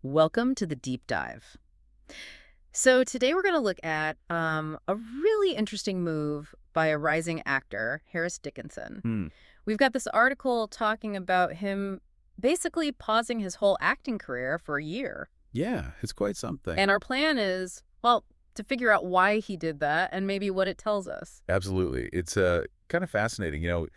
Welcome to the deep dive. So today we're going to look at a really interesting move by a rising actor, Harris Dickinson. Hmm. We've got this article talking about him basically pausing his whole acting career for a year. Yeah, it's quite something. And our plan is, well, to figure out why he did that and maybe what it tells us. Absolutely. It's kind of fascinating.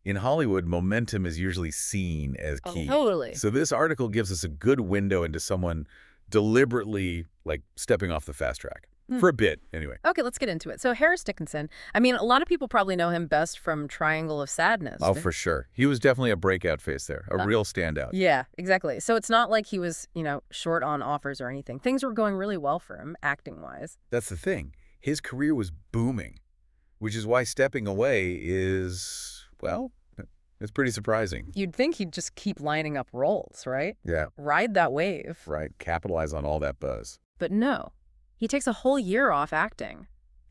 In Hollywood, momentum is usually seen as Oh, key. totally. So this article gives us a good window into someone deliberately, like, stepping off the fast track. Hmm. For a bit, anyway. Okay, let's get into it. So Harris Dickinson, I mean, a lot of people probably know him best from Triangle of Sadness. Oh, for sure. He was definitely a breakout face there, a real standout. Yeah, exactly. So it's not like he was, short on offers or anything. Things were going really well for him, acting-wise. That's the thing. His career was booming, which is why stepping away is, well, it's pretty surprising. You'd think he'd just keep lining up roles, right? Yeah, Ride that wave. right. Capitalize on all that buzz. But no, he takes a whole year off acting.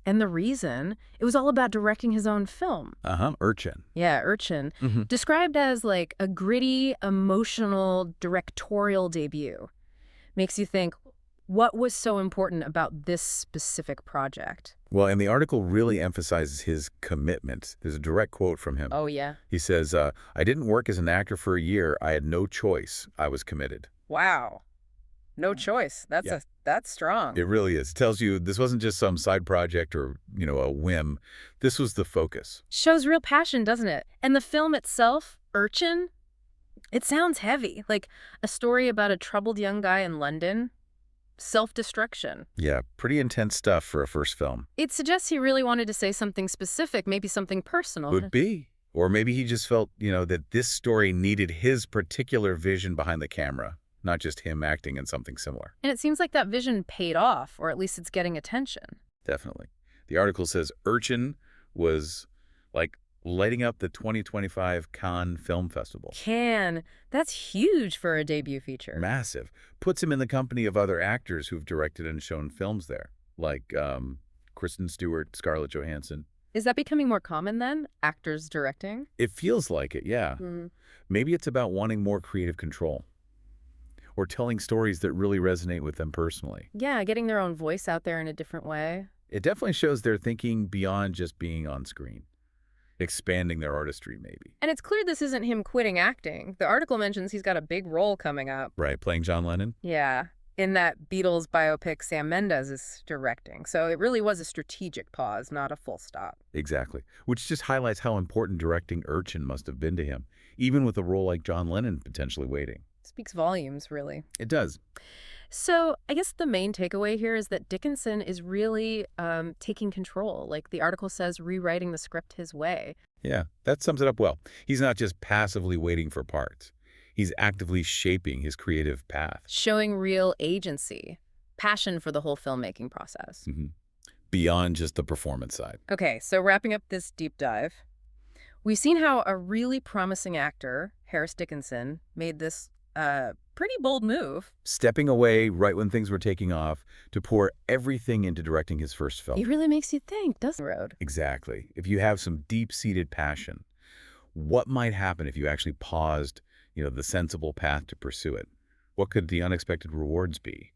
And the reason, it was all about directing his own film. Uh-huh. Urchin. Yeah, Urchin. Mm-hmm. Described as like a gritty, emotional, directorial debut. Makes you think, what was so important about this specific project? Well, and the article really emphasizes his commitment. There's a direct quote from him. Oh, yeah. He says, I didn't work as an actor for a year. I had no choice. I was committed. Wow. No choice. Yeah. That's strong. It really is. It tells you this wasn't just some side project or, a whim. This was the focus. Shows real passion, doesn't it? And the film itself, Urchin, it sounds heavy, like a story about a troubled young guy in London. Self-destruction. Yeah, pretty intense stuff for a first film. It suggests he really wanted to say something specific, maybe something personal. Would be. Or maybe he just felt, that this story needed his particular vision behind the camera, not just him acting in something similar. And it seems like that vision paid off, or at least it's getting attention. Definitely. The article says Urchin was like lighting up the 2025 Cannes Film Festival. That's huge for a debut feature. Massive. Puts him in the company of other actors who've directed and shown films there, like Kristen Stewart, Scarlett Johansson. Is that becoming more common then, actors directing? It feels like it, yeah. Mm. Maybe it's about wanting more creative control or telling stories that really resonate with them personally. Yeah, getting their own voice out there in a different way. It definitely shows they're thinking beyond just being on screen. Expanding their artistry, maybe. And it's clear this isn't him quitting acting. The article mentions he's got a big role coming up. Right, playing John Lennon? Yeah, in that Beatles biopic Sam Mendes is directing. So it really was a strategic pause, not a full stop. Exactly. Which just highlights how important directing Urchin must have been to him, even with a role like John Lennon potentially waiting. Speaks volumes, really. It does. So I guess the main takeaway here is that Dickinson is really taking control. Like the article says, rewriting the script his way. Yeah, that sums it up well. He's not just passively waiting for parts. He's actively shaping his creative path. Showing real agency, passion for the whole filmmaking process. Beyond just the performance side. Okay, so wrapping up this deep dive, we've seen how a really promising actor, Harris Dickinson, made this pretty bold move. Stepping away right when things were taking off to pour everything into directing his first film. It really makes you think, doesn't it? Exactly. If you have some deep-seated passion, what might happen if you actually paused, the sensible path to pursue it? What could the unexpected rewards be?